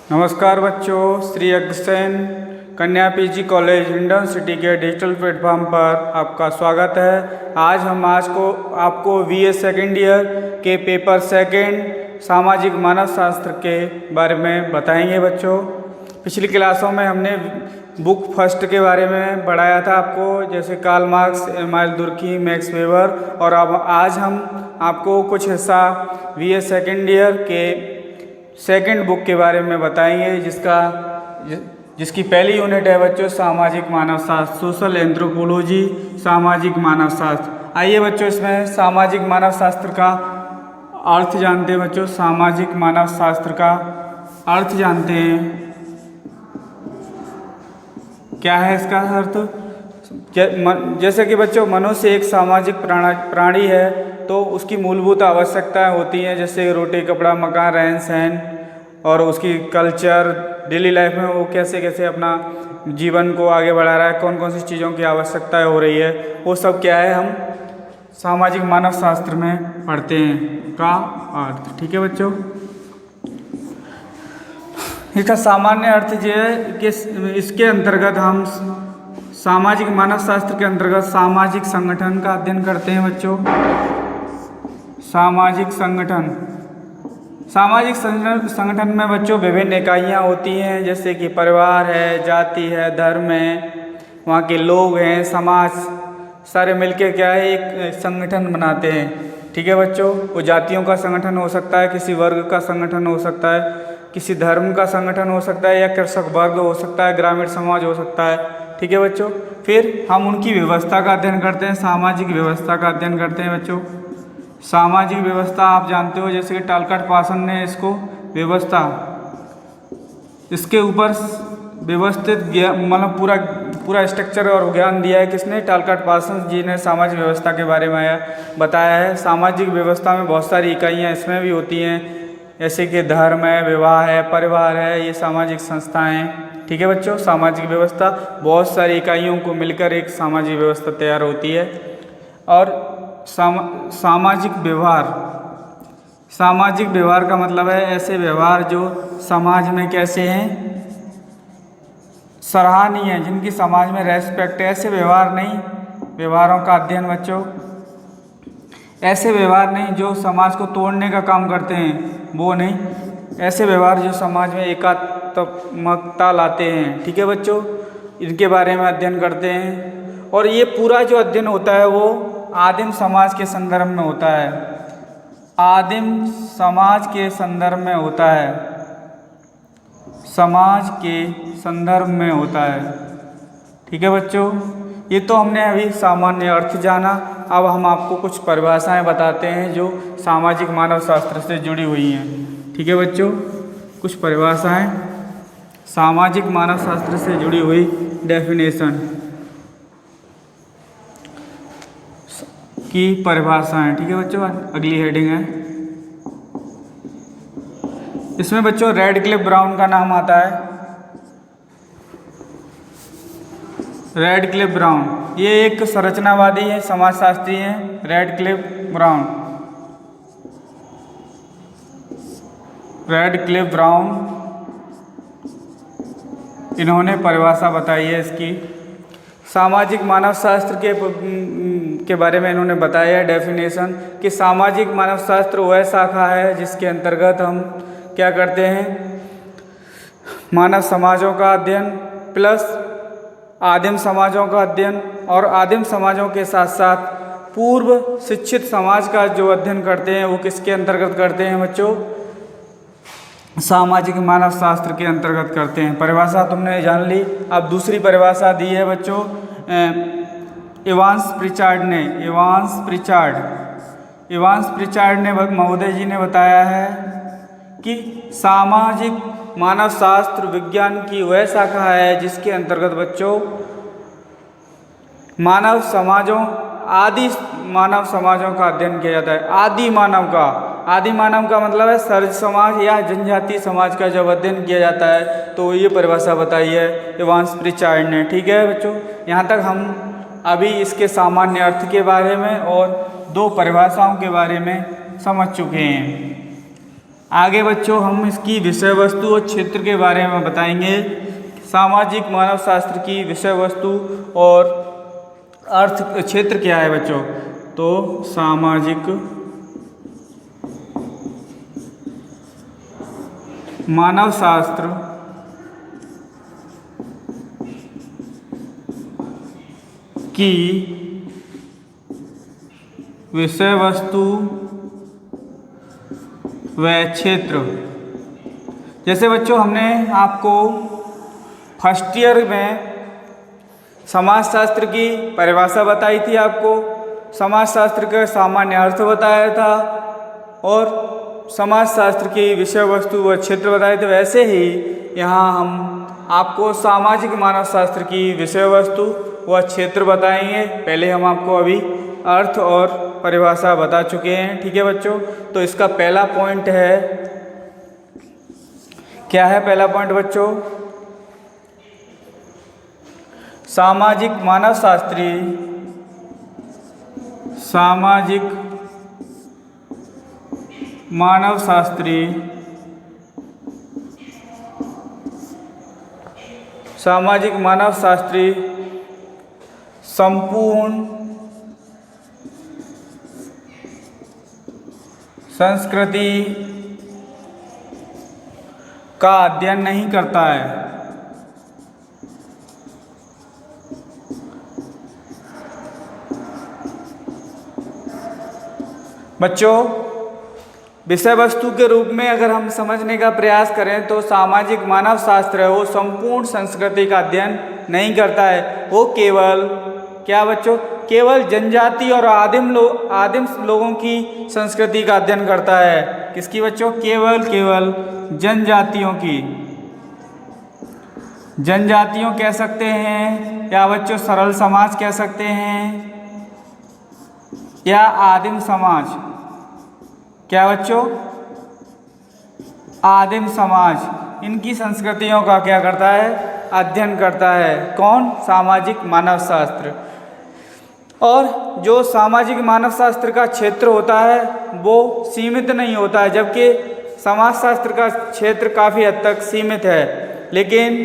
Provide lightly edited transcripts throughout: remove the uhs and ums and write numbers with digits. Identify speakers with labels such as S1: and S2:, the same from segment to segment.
S1: नमस्कार बच्चों, श्री अग्रसेन कन्या पीजी कॉलेज हिंडन सिटी के डिजिटल प्लेटफॉर्म पर आपका स्वागत है। आज को आपको बीए सेकेंड ईयर के पेपर सेकेंड सामाजिक मानव शास्त्र के बारे में बताएंगे। बच्चों, पिछली क्लासों में हमने बुक फर्स्ट के बारे में पढ़ाया था आपको, जैसे Karl Marx, Emile Durkheim, Max Weber, और अब आज हम आपको कुछ हिस्सा बीए सेकेंड ईयर के सेकंड बुक के बारे में बताएंगे, जिसकी पहली यूनिट है बच्चों सामाजिक मानव शास्त्र, सोशल एंथ्रोपोलॉजी, सामाजिक मानव शास्त्र। आइए बच्चों, इसमें सामाजिक मानव शास्त्र का अर्थ जानते हैं। बच्चों, सामाजिक मानव शास्त्र का अर्थ जानते हैं। क्या है इसका अर्थ? जैसे कि बच्चों, मनुष्य एक सामाजिक प्राणी है, तो उसकी मूलभूत आवश्यकताएं होती हैं, जैसे रोटी, कपड़ा, मकान, रहन सहन, और उसकी कल्चर, डेली लाइफ में वो कैसे कैसे अपना जीवन को आगे बढ़ा रहा है, कौन कौन सी चीज़ों की आवश्यकताएं हो रही है, वो सब क्या है हम सामाजिक मानव शास्त्र में पढ़ते हैं का अर्थ। ठीक है बच्चों, इसका सामान्य अर्थ ये है कि इसके अंतर्गत हम सामाजिक मानव शास्त्र के अंतर्गत सामाजिक संगठन का अध्ययन करते हैं। बच्चों, सामाजिक संगठन में बच्चों विभिन्न इकाइयाँ होती हैं, जैसे कि परिवार है, जाति है, धर्म है, वहाँ के लोग हैं, समाज, सारे मिलके क्या है एक संगठन बनाते हैं। ठीक है बच्चों, वो जातियों का संगठन हो सकता है, किसी वर्ग का संगठन हो सकता है, किसी धर्म का संगठन हो सकता है, या कृषक वर्ग हो सकता है, ग्रामीण समाज हो सकता है। ठीक है बच्चों, फिर हम उनकी व्यवस्था का अध्ययन करते हैं, सामाजिक व्यवस्था का अध्ययन करते हैं। बच्चों, सामाजिक व्यवस्था आप जानते हो, जैसे कि टालकाट पासन ने इसको व्यवस्था, इसके ऊपर व्यवस्थित मतलब पूरा स्ट्रक्चर और ज्ञान दिया है। किसने? टालकाट पासन जी ने सामाजिक व्यवस्था के बारे में बताया है। सामाजिक व्यवस्था में बहुत सारी इकाइयाँ इसमें भी होती हैं, जैसे कि धर्म है, विवाह है, परिवार है, ये सामाजिक संस्थाएं। ठीक है बच्चों, सामाजिक व्यवस्था बहुत सारी इकाइयों को मिलकर एक सामाजिक व्यवस्था तैयार होती है। और सामाजिक व्यवहार का मतलब है ऐसे व्यवहार जो समाज में कैसे हैं, सराहनीय है, जिनकी समाज में रेस्पेक्ट है। ऐसे व्यवहार नहीं, व्यवहारों का अध्ययन बच्चों, ऐसे व्यवहार नहीं जो समाज को तोड़ने का काम करते हैं, वो नहीं, ऐसे व्यवहार जो समाज में एकात्मकता लाते हैं। ठीक है बच्चों, इनके बारे में अध्ययन करते हैं। और ये पूरा जो अध्ययन होता है वो आदिम समाज के संदर्भ में होता है, आदिम समाज के संदर्भ में होता है, समाज के संदर्भ में होता है। ठीक है बच्चों, ये तो हमने अभी सामान्य अर्थ जाना। अब हम आपको कुछ परिभाषाएं बताते हैं जो सामाजिक मानव शास्त्र से जुड़ी हुई हैं। ठीक है बच्चों, कुछ परिभाषाएं सामाजिक मानव शास्त्र से जुड़ी हुई डेफिनेशन की परिभाषाएं। ठीक है बच्चों, अगली हेडिंग है, इसमें बच्चों रैडक्लिफ ब्राउन का नाम आता है। रैडक्लिफ ब्राउन ये एक संरचनावादी है, समाजशास्त्री हैं, रैडक्लिफ ब्राउन, इन्होंने परिभाषा बताई है इसकी। सामाजिक मानव शास्त्र के बारे में इन्होंने बताया है डेफिनेशन कि सामाजिक मानव शास्त्र वह शाखा है जिसके अंतर्गत हम क्या करते हैं, मानव समाजों का अध्ययन प्लस आदिम समाजों का अध्ययन, और आदिम समाजों के साथ साथ पूर्व शिक्षित समाज का जो अध्ययन करते हैं वो किसके अंतर्गत करते हैं बच्चों? सामाजिक मानव शास्त्र के अंतर्गत करते हैं। परिभाषा तुमने जान ली। अब दूसरी परिभाषा दी है बच्चों इवांस प्रिचार्ड ने महोदय जी ने बताया है कि सामाजिक मानव शास्त्र विज्ञान की वह शाखा है जिसके अंतर्गत बच्चों आदि मानव समाजों का अध्ययन किया जाता है। आदि मानव का मतलब है सर्ज समाज या जनजातीय समाज का जब अध्ययन किया जाता है, तो ये परिभाषा बताई है इवांस प्रिचार्ड ने। ठीक है बच्चों, यहाँ तक हम अभी इसके सामान्य अर्थ के बारे में और दो परिभाषाओं के बारे में समझ चुके हैं। आगे बच्चों हम इसकी विषय वस्तु और क्षेत्र के बारे में बताएंगे। सामाजिक मानव शास्त्र की विषय वस्तु और अर्थ क्षेत्र क्या है बच्चों? तो सामाजिक मानव शास्त्र की विषय वस्तु व क्षेत्र। जैसे बच्चों हमने आपको फर्स्ट ईयर में समाजशास्त्र की परिभाषा बताई थी, आपको समाजशास्त्र का सामान्य अर्थ बताया था और समाजशास्त्र की विषय वस्तु व क्षेत्र बताए थे। वैसे ही यहाँ हम आपको सामाजिक मानव शास्त्र की विषय वस्तु व क्षेत्र बताएंगे। पहले हम आपको अभी अर्थ और परिभाषा बता चुके हैं, ठीक है बच्चों। तो इसका पहला पॉइंट है, क्या है पहला पॉइंट बच्चों? सामाजिक मानव शास्त्री संपूर्ण संस्कृति का अध्ययन नहीं करता है। बच्चों विषय वस्तु के रूप में अगर हम समझने का प्रयास करें तो सामाजिक मानव शास्त्र है वो संपूर्ण संस्कृति का अध्ययन नहीं करता है। वो केवल क्या बच्चों? केवल जनजाति और आदिम लोगों की संस्कृति का अध्ययन करता है। किसकी बच्चों? केवल जनजातियों कह सकते हैं, या बच्चों सरल समाज कह सकते हैं, या आदिम समाज। क्या बच्चों? आदिम समाज। इनकी संस्कृतियों का क्या करता है? अध्ययन करता है। कौन? सामाजिक मानव शास्त्र। और जो सामाजिक मानव शास्त्र का क्षेत्र होता है वो सीमित नहीं होता है, जबकि समाजशास्त्र का क्षेत्र काफ़ी हद तक सीमित है। लेकिन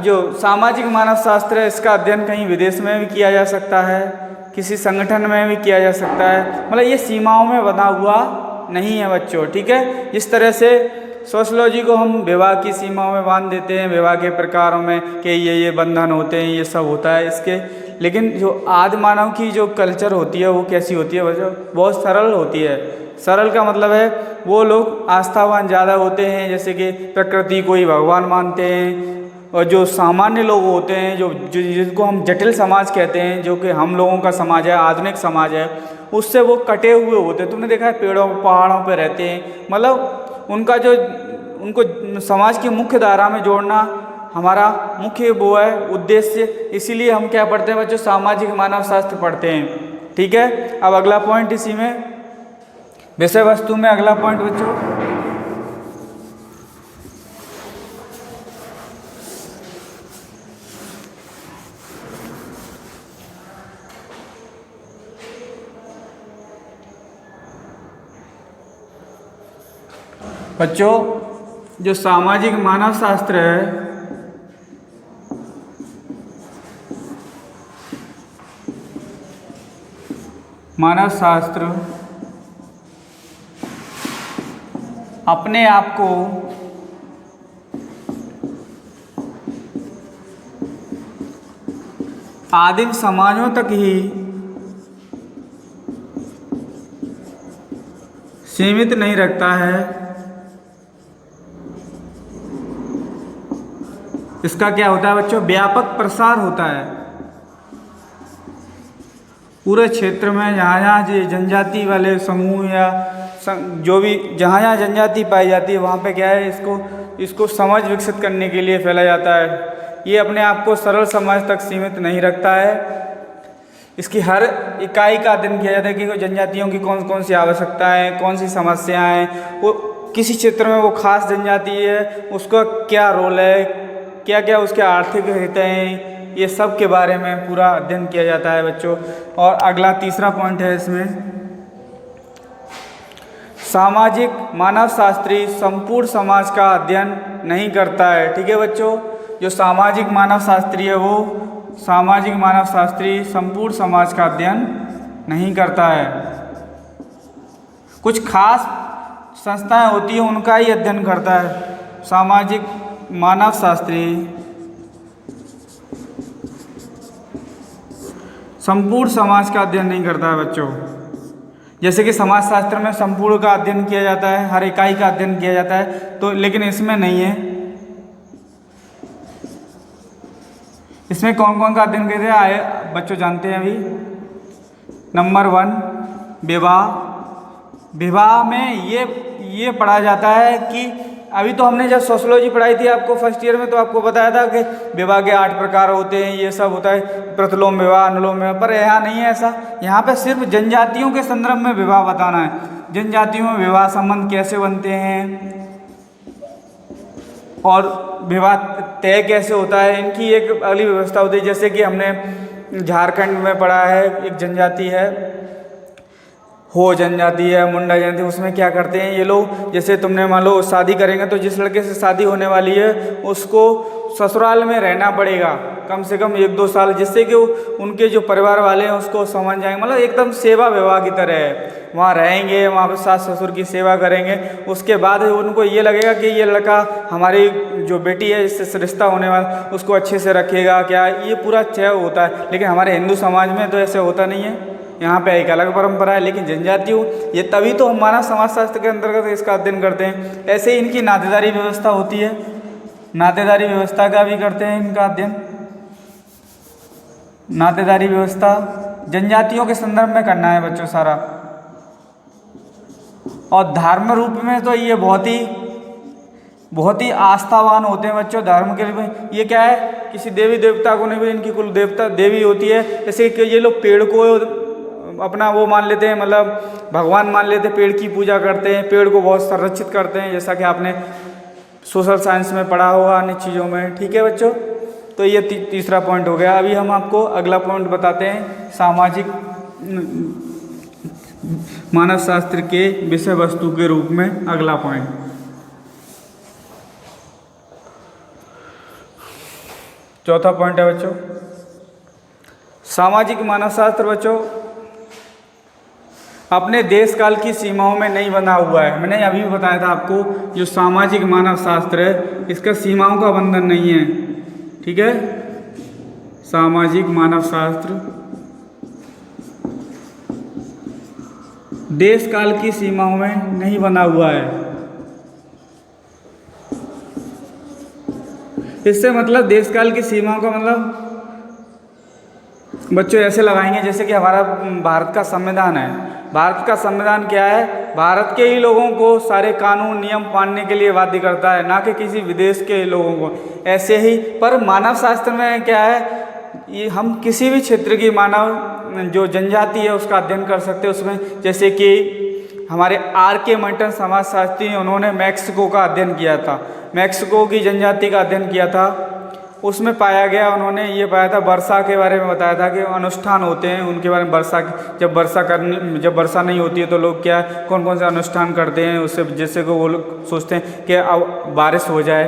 S1: जो सामाजिक मानव शास्त्र है इसका अध्ययन कहीं विदेश में भी किया जा सकता है, किसी संगठन में भी किया जा सकता है। मतलब ये सीमाओं में बना हुआ नहीं है बच्चों, ठीक है। जिस तरह से सोशलॉजी को हम विवाह की सीमाओं में बांध देते हैं, विवाह के प्रकारों में कि ये बंधन होते हैं, ये सब होता है इसके। लेकिन जो आदि मानव की जो कल्चर होती है वो कैसी होती है बच्चों? बहुत सरल होती है। सरल का मतलब है वो लोग आस्थावान ज़्यादा होते हैं, जैसे कि प्रकृति को ही भगवान मानते हैं। और जो सामान्य लोग होते हैं जो जिनको हम जटिल समाज कहते हैं, जो कि हम लोगों का समाज है, आधुनिक समाज है, उससे वो कटे हुए होते हैं। तुमने देखा है पेड़ों पहाड़ों पर रहते हैं। मतलब उनको समाज की मुख्य धारा में जोड़ना हमारा मुख्य वो है उद्देश्य। इसीलिए हम क्या पढ़ते हैं बच्चों? सामाजिक मानव शास्त्र पढ़ते हैं, ठीक है। अब अगला पॉइंट इसी में विषय वस्तु में अगला पॉइंट बच्चों, जो सामाजिक मानव शास्त्र है मानव शास्त्र अपने आप को आदिम समाजों तक ही सीमित नहीं रखता है। इसका क्या होता है बच्चों? व्यापक प्रसार होता है पूरे क्षेत्र में। जहाँ जनजाति वाले समूह या जो भी जहाँ जनजाति पाई जाती है वहाँ पे क्या है, इसको समझ विकसित करने के लिए फैला जाता है। ये अपने आप को सरल समाज तक सीमित नहीं रखता है। इसकी हर इकाई का अध्ययन किया जाता है कि जनजातियों की कौन कौन सी आवश्यकताएं, कौन सी समस्याएं, वो किसी क्षेत्र में वो खास जनजाति है उसका क्या रोल है, क्या क्या उसके आर्थिक हित हैं, ये सब के बारे में पूरा अध्ययन किया जाता है बच्चों। और अगला तीसरा पॉइंट है इसमें सामाजिक मानवशास्त्री संपूर्ण समाज का अध्ययन नहीं करता है। ठीक है बच्चों, जो सामाजिक मानवशास्त्री है वो सामाजिक मानवशास्त्री संपूर्ण समाज का अध्ययन नहीं करता है। कुछ खास संस्थाएं होती हैं उनका ही अध्ययन करता है। सामाजिक मानवशास्त्री संपूर्ण समाज का अध्ययन नहीं करता है बच्चों। जैसे कि समाजशास्त्र में संपूर्ण का अध्ययन किया जाता है, हर इकाई का अध्ययन किया जाता है, तो लेकिन इसमें नहीं है। इसमें कौन कौन का अध्ययन करते हैं बच्चों जानते हैं अभी। नंबर 1 विवाह। विवाह में ये पढ़ा जाता है कि अभी तो हमने जब सोशियोलॉजी पढ़ाई थी आपको फर्स्ट ईयर में, तो आपको बताया था कि विवाह के 8 प्रकार होते हैं, ये सब होता है, प्रतिलोम विवाह, अनुलोम विवाह। पर यहाँ नहीं है ऐसा। यहाँ पे सिर्फ जनजातियों के संदर्भ में विवाह बताना है। जनजातियों में विवाह संबंध कैसे बनते हैं और विवाह तय कैसे होता है, इनकी एक अगली व्यवस्था होती है। जैसे कि हमने झारखंड में पढ़ा है, एक जनजाति है हो जनजाति है, मुंडा जनजाति, उसमें क्या करते हैं ये लोग, जैसे तुमने मान लो शादी करेंगे तो जिस लड़के से शादी होने वाली है उसको ससुराल में रहना पड़ेगा कम से कम 1-2 साल, जिससे कि उनके जो परिवार वाले हैं उसको समझ जाएंगे। मतलब एकदम सेवा विवाह की तरह है। वहाँ रहेंगे, वहाँ पर सास ससुर की सेवा करेंगे, उसके बाद उनको ये लगेगा कि ये लड़का हमारी जो बेटी है इससे रिश्ता होने वाला, उसको अच्छे से रखेगा क्या, ये पूरा तय होता है। लेकिन हमारे हिंदू समाज में तो ऐसे होता नहीं है। यहाँ पे एक अलग परंपरा है। लेकिन जनजातियों, ये तभी तो हम मानव समाजशास्त्र के अंतर्गत इसका अध्ययन करते हैं। ऐसे ही इनकी नातेदारी व्यवस्था होती है, नातेदारी व्यवस्था का भी करते हैं इनका अध्ययन। नातेदारी व्यवस्था जनजातियों के संदर्भ में करना है बच्चों सारा। और धर्म रूप में तो ये बहुत ही आस्थावान होते हैं बच्चों धर्म के लिए। ये क्या है, किसी देवी देवता को नहीं भी, इनकी कुल देवता देवी होती है। जैसे कि ये लोग पेड़ को अपना वो मान लेते हैं, मतलब भगवान मान लेते हैं, पेड़ की पूजा करते हैं, पेड़ को बहुत संरक्षित करते हैं, जैसा कि आपने सोशल साइंस में पढ़ा होगा अन्य चीज़ों में। ठीक है बच्चों, तो ये तीसरा पॉइंट हो गया। अभी हम आपको अगला पॉइंट बताते हैं, सामाजिक मानवशास्त्र के विषय वस्तु के रूप में अगला पॉइंट। चौथा पॉइंट है बच्चों, सामाजिक मानवशास्त्र बच्चों अपने देश काल की सीमाओं में नहीं बना हुआ है। मैंने अभी भी बताया था आपको, जो सामाजिक मानवशास्त्र है इसका सीमाओं का बंधन नहीं है। ठीक है, सामाजिक मानवशास्त्र देश काल की सीमाओं में नहीं बना हुआ है। इससे मतलब देश काल की सीमाओं का मतलब बच्चों ऐसे लगाएंगे जैसे कि हमारा भारत का संविधान है। भारत का संविधान क्या है, भारत के ही लोगों को सारे कानून नियम मानने के लिए बाध्य करता है, ना कि किसी विदेश के लोगों को। ऐसे ही पर मानव शास्त्र में क्या है, ये हम किसी भी क्षेत्र की मानव जो जनजाति है उसका अध्ययन कर सकते हैं उसमें। जैसे कि हमारे R.K. मंटन समाजशास्त्री, उन्होंने मैक्सिको का अध्ययन किया था, मैक्सिको की जनजाति का अध्ययन किया था। उसमें पाया गया, उन्होंने ये पाया था, वर्षा के बारे में बताया था कि अनुष्ठान होते हैं उनके बारे में। जब वर्षा नहीं होती है तो लोग क्या कौन कौन से अनुष्ठान करते हैं उससे, जैसे कि वो लोग सोचते हैं कि अब बारिश हो जाए।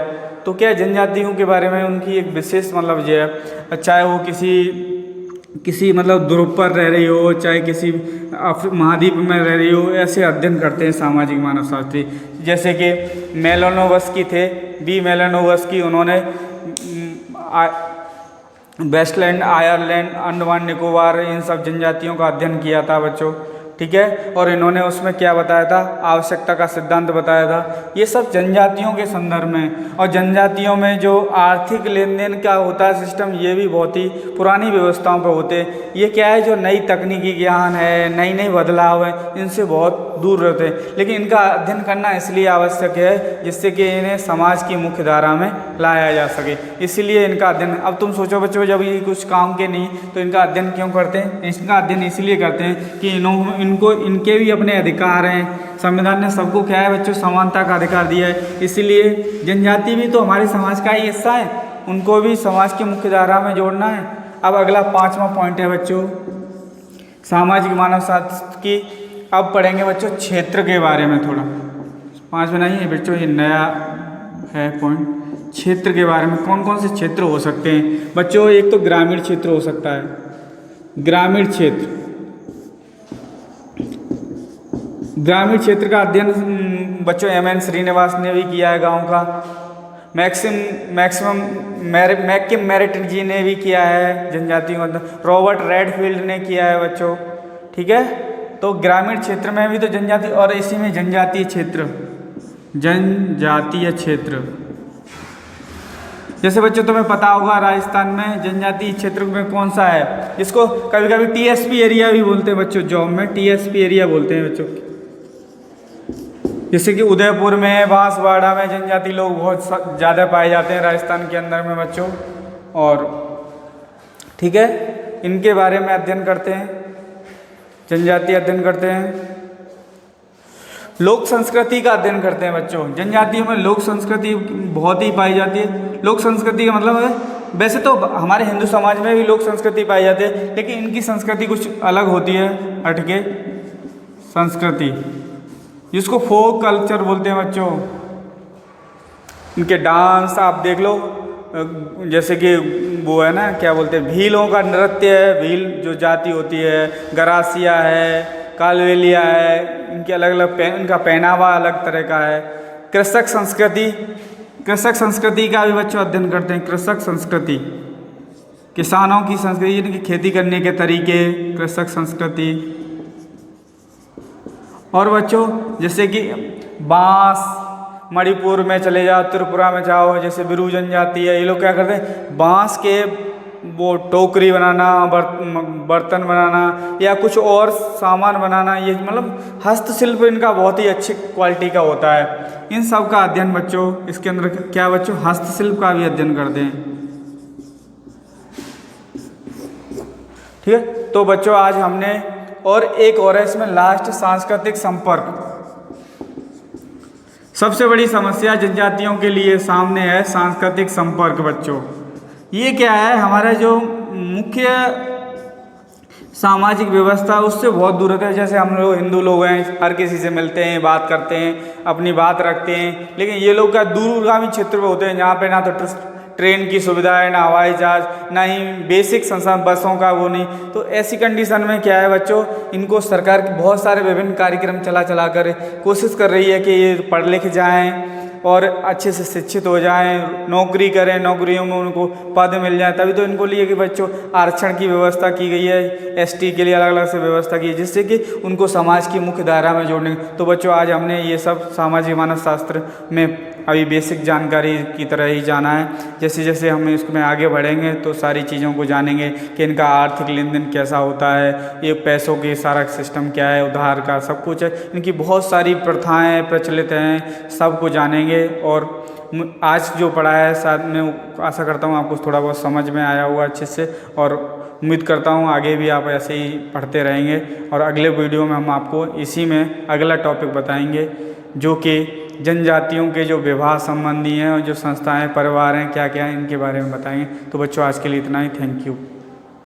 S1: तो क्या जनजातियों के बारे में उनकी एक विशेष मतलब ये है, चाहे वो किसी मतलब ध्रुव पर रह रही हो, चाहे किसी महाद्वीप में रह रही हो, ऐसे अध्ययन करते हैं सामाजिक मानवशास्त्री। जैसे कि मेलानोवस्की थे, बी मेलानोवस्की, उन्होंने वेस्टलैंड, आयरलैंड, अंडमान निकोबार, इन सब जनजातियों का अध्ययन किया था बच्चों। ठीक है, और इन्होंने उसमें क्या बताया था, आवश्यकता का सिद्धांत बताया था। ये सब जनजातियों के संदर्भ में। और जनजातियों में जो आर्थिक लेन देन का होता है सिस्टम, ये भी बहुत ही पुरानी व्यवस्थाओं पर होते हैं। ये क्या है, जो नई तकनीकी ज्ञान है, नई बदलाव है, इनसे बहुत दूर रहते हैं। लेकिन इनका अध्ययन करना इसलिए आवश्यक है जिससे कि इन्हें समाज की मुख्य धारा में लाया जा सके, इसलिए इनका अध्ययन। अब तुम सोचो बच्चों, जब ये कुछ काम के नहीं तो इनका अध्ययन क्यों करते हैं? इनका अध्ययन इसलिए करते हैं कि इनको इनके भी अपने अधिकार हैं। संविधान ने सबको क्या है बच्चों, समानता का अधिकार दिया है। इसलिए जनजाति भी तो हमारे समाज का ही हिस्सा है, उनको भी समाज की मुख्य धारा में जोड़ना है। अब अगला 5वां पॉइंट है बच्चों, सामाजिक मानवशास्त्र की अब पढ़ेंगे बच्चों क्षेत्र के बारे में थोड़ा। 5 में नहीं है बच्चों, ये नया है पॉइंट। क्षेत्र के बारे में कौन कौन से क्षेत्र हो सकते हैं बच्चों। एक तो ग्रामीण क्षेत्र हो सकता है, ग्रामीण क्षेत्र। ग्रामीण क्षेत्र का अध्ययन बच्चों MN श्रीनिवास ने भी किया है, गांव का। मैकिम मेरिट जी ने भी किया है जनजातियों के अंदर। रॉबर्ट रेडफील्ड ने किया है बच्चों, ठीक है। तो ग्रामीण क्षेत्र में भी तो जनजाति, और इसी में जनजातीय क्षेत्र, जनजातीय क्षेत्र। जैसे बच्चों तुम्हें पता होगा राजस्थान में जनजातीय क्षेत्र में कौन सा है, जिसको कभी कभी TSP एरिया भी बोलते हैं बच्चों, जॉब में TSP एरिया बोलते हैं बच्चों। जैसे कि उदयपुर में, बांसवाड़ा में जनजाति लोग बहुत ज़्यादा पाए जाते हैं राजस्थान के अंदर में बच्चों। और ठीक है, इनके बारे में अध्ययन करते हैं, जनजाति अध्ययन करते हैं। लोक संस्कृति का अध्ययन करते हैं बच्चों। जनजातियों में लोक संस्कृति बहुत ही पाई जाती है। लोक संस्कृति का मतलब है, वैसे तो हमारे हिंदू समाज में भी लोक संस्कृति पाई जाती है, लेकिन इनकी संस्कृति कुछ अलग होती है, हटके संस्कृति, जिसको फोक कल्चर बोलते हैं बच्चों। इनके डांस आप देख लो, जैसे कि वो है ना, क्या बोलते हैं, भीलों का नृत्य है, भील जो जाति होती है, गरासिया है, कालवेलिया है, इनके अलग अलग इनका पहनावा अलग तरह का है। कृषक संस्कृति, कृषक संस्कृति का भी बच्चों अध्ययन करते हैं। कृषक संस्कृति, किसानों की संस्कृति, इनकी खेती करने के तरीके, कृषक संस्कृति। और बच्चों जैसे कि बांस, मणिपुर में चले जाओ, त्रिपुरा में जाओ, जैसे बिरू जनजाति है, ये लोग क्या करते हैं, बांस के वो टोकरी बनाना, बर्तन बनाना या कुछ और सामान बनाना, ये मतलब हस्तशिल्प इनका बहुत ही अच्छी क्वालिटी का होता है। इन सब का अध्ययन बच्चों इसके अंदर क्या बच्चों, हस्तशिल्प का भी अध्ययन करते हैं, ठीक है। तो बच्चों आज हमने, और एक और है इसमें लास्ट, सांस्कृतिक संपर्क। सबसे बड़ी समस्या जनजातियों के लिए सामने है सांस्कृतिक संपर्क बच्चों। ये क्या है, हमारा जो मुख्य सामाजिक व्यवस्था उससे बहुत दूर होता है। जैसे हम लोग हिंदू लोग हैं, हर किसी से मिलते हैं, बात करते हैं, अपनी बात रखते हैं, लेकिन ये लोग क्या दूरगामी क्षेत्र में होते हैं, जहाँ पे ना तो ट्रेन की सुविधा है, ना हवाई जहाज, ना ही बेसिक संसाधन, बसों का वो नहीं। तो ऐसी कंडीशन में क्या है बच्चों, इनको सरकार के बहुत सारे विभिन्न कार्यक्रम चला कर कोशिश कर रही है कि ये पढ़ लिख जाएं और अच्छे से शिक्षित हो जाएं, नौकरी करें, नौकरियों में उनको पद मिल जाए। तभी तो इनको लिए कि बच्चों आरक्षण की व्यवस्था की गई है, ST के लिए अलग अलग से व्यवस्था की है, जिससे कि उनको समाज की मुख्य धारा में जोड़ने। तो बच्चों आज हमने ये सब सामाजिक मानव शास्त्र में अभी बेसिक जानकारी की तरह ही जाना है। जैसे जैसे हम इसमें आगे बढ़ेंगे तो सारी चीज़ों को जानेंगे कि इनका आर्थिक लेन देन कैसा होता है, ये पैसों की सारा सिस्टम क्या है, उधार का सब कुछ है, इनकी बहुत सारी प्रथाएं प्रचलित हैं, सब को जानेंगे। और आज जो पढ़ा है शायद मैं आशा करता हूँ आपको थोड़ा बहुत समझ में आया हुआ अच्छे से, और उम्मीद करता हूँ आगे भी आप ऐसे ही पढ़ते रहेंगे। और अगले वीडियो में हम आपको इसी में अगला टॉपिक बताएंगे, जो कि जनजातियों के जो विवाह संबंधी हैं और जो संस्थाएं, परिवार हैं, क्या क्या है, इनके बारे में बताएंगे। तो बच्चों आज के लिए इतना ही, थैंक यू।